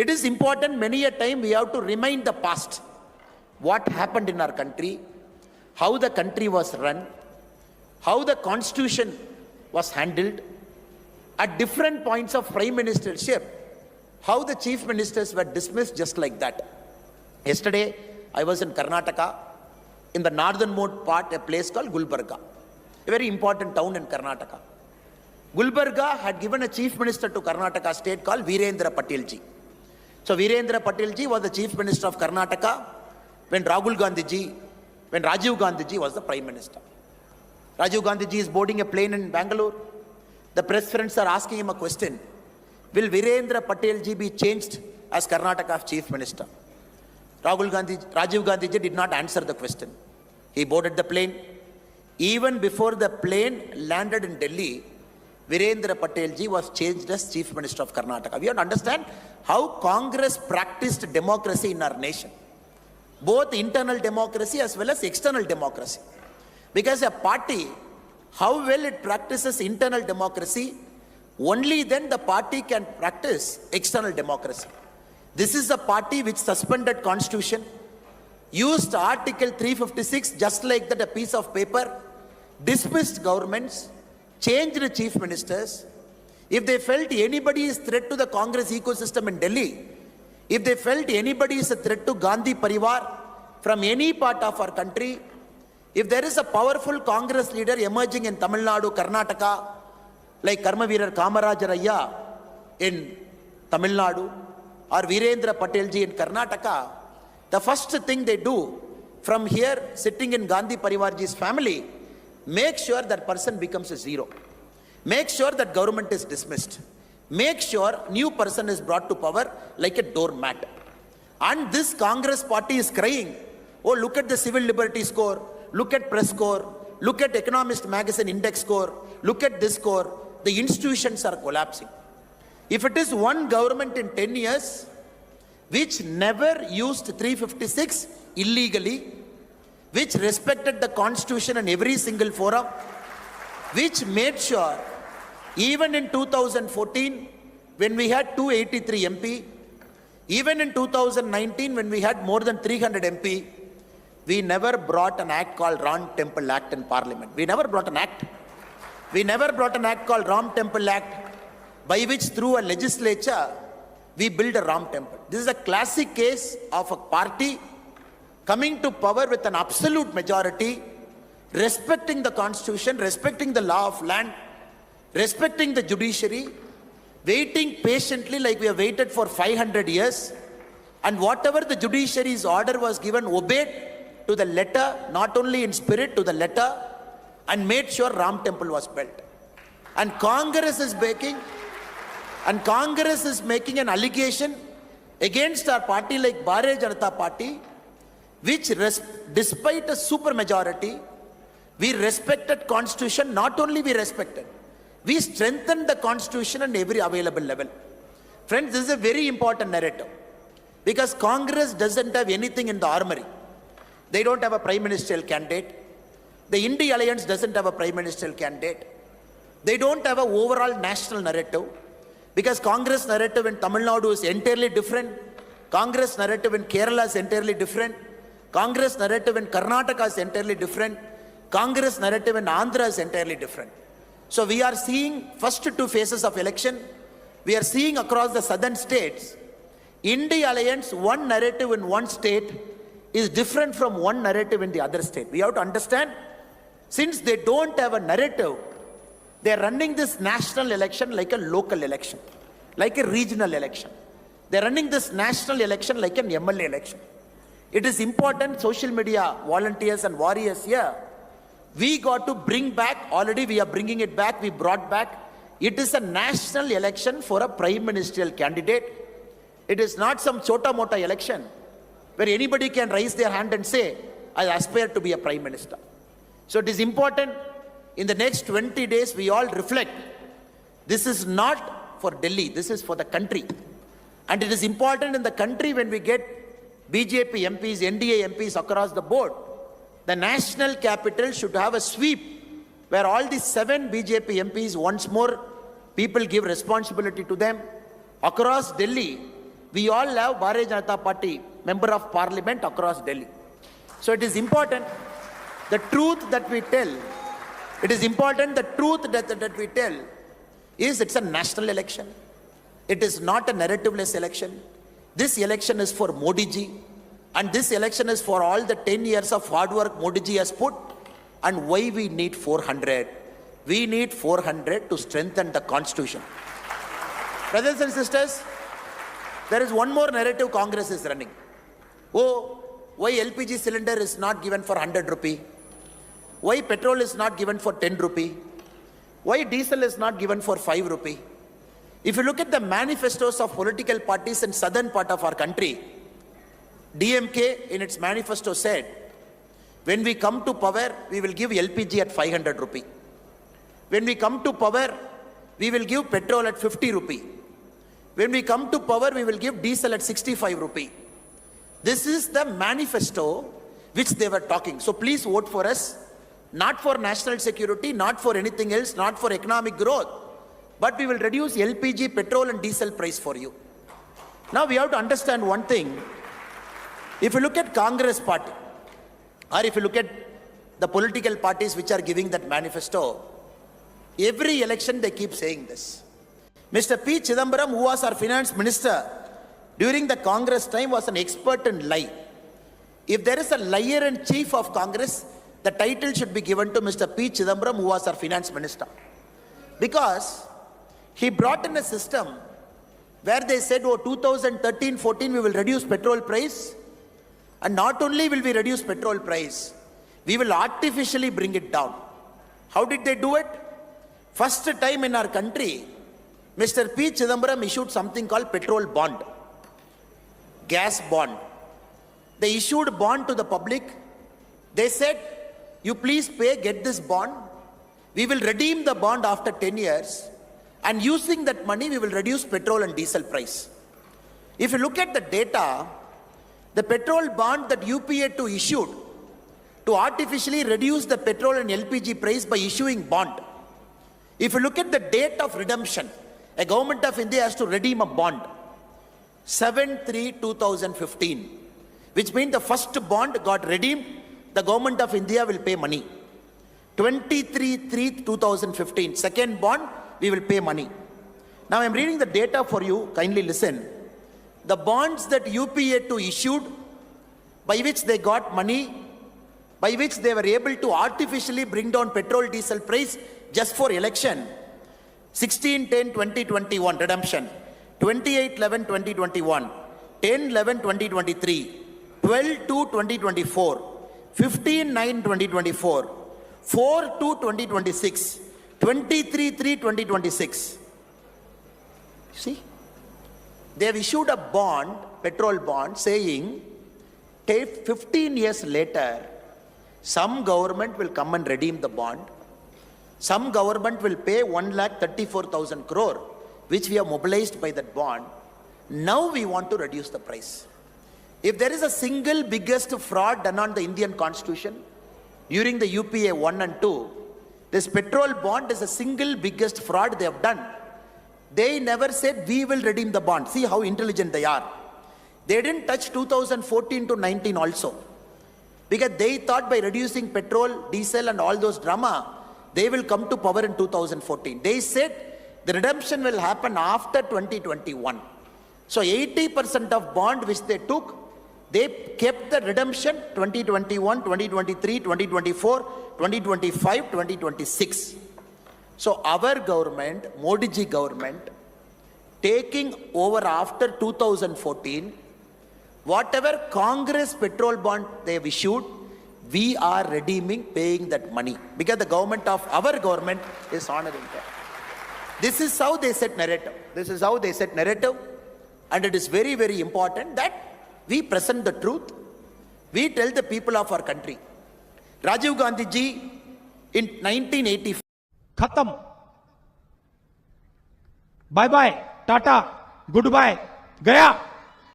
It is important many a time we have to remind the past. What happened in our country, how the country was run, how the constitution was handled, at different points of prime ministership, how the chief ministers were dismissed just like that. Yesterday, I was in Karnataka, in the northernmost part, a place called Gulbarga, a very important town in Karnataka. Gulbarga had given a chief minister to Karnataka state called Virendra Patilji. So Virendra Patilji was the chief minister of Karnataka when Rajiv Gandhiji was the prime minister. Rajiv Gandhiji is boarding a plane in Bangalore. The press friends are asking him a question. Will Virendra Patilji be changed as Karnataka's chief minister? Rajiv Gandhiji did not answer the question. He boarded the plane. Even before the plane landed in Delhi, Virendra Patilji was changed as chief minister of Karnataka. We have to understand how Congress practiced democracy in our nation. Both internal democracy as well as external democracy. Because a party, how well it practices internal democracy, only then the party can practice external democracy. This is a party which suspended constitution, used Article 356 just like that, a piece of paper, dismissed governments, changed the chief ministers. If they felt anybody is threat to the Congress ecosystem in Delhi, if they felt anybody is a threat to Gandhi Parivar from any part of our country, if there is a powerful Congress leader emerging in Tamil Nadu, Karnataka, like Karmaveerar Kamarajaraya in Tamil Nadu, or Virendra Patilji in Karnataka, the first thing they do from here, sitting in Gandhi Parivarji's family, make sure that person becomes a zero. Make sure that government is dismissed. Make sure new person is brought to power like a doormat. And this Congress party is crying, oh, look at the civil liberty score, look at press score, look at Economist magazine index score, look at this score. The institutions are collapsing. If it is one government in 10 years, which never used 356 illegally, which respected the constitution in every single forum, which made sure, even in 2014, when we had 283 MP, even in 2019, when we had more than 300 MP, we never brought an act called Ram Temple Act in Parliament. We never brought an act. We never brought an act called Ram Temple Act, by which through a legislature, we build a Ram Temple. This is a classic case of a party coming to power with an absolute majority, respecting the constitution, respecting the law of land, respecting the judiciary, waiting patiently like we have waited for 500 years, and whatever the judiciary's order was given, obeyed to the letter, not only in spirit, to the letter, and made sure Ram Temple was built. And Congress is making an allegation against our party like Bharatiya Janata Party, which despite a super majority, we respected constitution. Not only we respected, we strengthened the constitution on every available level. Friends, this is a very important narrative, because Congress doesn't have anything in the armory. They don't have a prime ministerial candidate. The India Alliance doesn't have a prime ministerial candidate. They don't have an overall national narrative, because Congress narrative in Tamil Nadu is entirely different. Congress narrative in Kerala is entirely different. Congress narrative in Karnataka is entirely different. Congress narrative in Andhra is entirely different. So we are seeing first two phases of election. We are seeing across the southern states, India Alliance, one narrative in one state is different from one narrative in the other state. We have to understand, since they don't have a narrative, they are running this national election like a local election, like a regional election. They are running this national election like an MLA election. It is important, social media volunteers and warriors here, we got to bring back, already we are bringing it back, we brought back, it is a national election for a prime ministerial candidate. It is not some chota-mota election where anybody can raise their hand and say, I aspire to be a prime minister. So it is important, in the next 20 days, we all reflect. This is not for Delhi, this is for the country. And it is important in the country when we get BJP MPs, NDA MPs across the board, the national capital should have a sweep where all the 7 BJP MPs, once more, people give responsibility to them. Across Delhi, We all have Bharatiya Janata Party member of parliament across Delhi. So it is important the truth that we tell. It is important the truth that we tell is it's a national election. It is not a narrative-less election. This election is for Modi ji, and this election is for all the 10 years of hard work Modi ji has put. And why we need 400? We need 400 to strengthen the constitution. Brothers and sisters, there is one more narrative Congress is running. Oh, why LPG cylinder is not given for 100 rupee? Why petrol is not given for 10 rupee? Why diesel is not given for 5 rupee? If you look at the manifestos of political parties in southern part of our country, DMK in its manifesto said, when we come to power, we will give LPG at 500 rupee. When we come to power, we will give petrol at 50 rupee. When we come to power, we will give diesel at 65 rupee. This is the manifesto which they were talking. So please vote for us, not for national security, not for anything else, not for economic growth, but we will reduce LPG, petrol and diesel price for you. Now we have to understand one thing. If you look at Congress party, or if you look at the political parties which are giving that manifesto, every election they keep saying this. Mr. P. Chidambaram, who was our finance minister during the Congress time, was an expert in lie. If there is a liar and chief of Congress, the title should be given to Mr. P. Chidambaram, who was our finance minister. Because he brought in a system where they said, oh, 2013-14 we will reduce petrol price. And not only will we reduce petrol price, we will artificially bring it down. How did they do it? First time in our country, Mr. P. Chidambaram issued something called petrol bond, gas bond. They issued bond to the public. They said, you please pay, get this bond. We will redeem the bond after 10 years. And using that money, we will reduce petrol and diesel price. If you look at the data, the petrol bond that UPA2 issued to artificially reduce the petrol and LPG price by issuing bond. If you look at the date of redemption, a government of India has to redeem a bond, 7/3/2015, which means the first bond got redeemed, the government of India will pay money. 23/3/2015, second bond, we will pay money. Now I am reading the data for you, kindly listen. The bonds that UPA2 issued, by which they got money, by which they were able to artificially bring down petrol diesel price just for election, 16/10/2021 redemption, 28/11/2021, 10/11/2023, 12/2/2024, 15/9/2024, 4/2/2026, 23/3/2026. See? They have issued a bond, petrol bond, saying 15 years later, some government will come and redeem the bond. Some government will pay 1,34,000 crore, which we have mobilized by that bond. Now we want to reduce the price. If there is a single biggest fraud done on the Indian Constitution during the UPA 1 and 2, this petrol bond is the single biggest fraud they have done. They never said we will redeem the bond. See how intelligent they are. They didn't touch 2014 to 19 also. Because they thought by reducing petrol, diesel and all those drama, they will come to power in 2014. They said the redemption will happen after 2021. So 80% of bond which they took, they kept the redemption 2021, 2023, 2024, 2025, 2026. So our government, Modi ji government, taking over after 2014, whatever Congress petrol bond they have issued, we are redeeming, paying that money. Because the government of our government is honoring that. This is how they set narrative. This is how they set narrative. And it is very, very important that we present the truth. We tell the people of our country. Rajiv Gandhi ji in 1985. खत्म, bye bye, tata, goodbye, गया।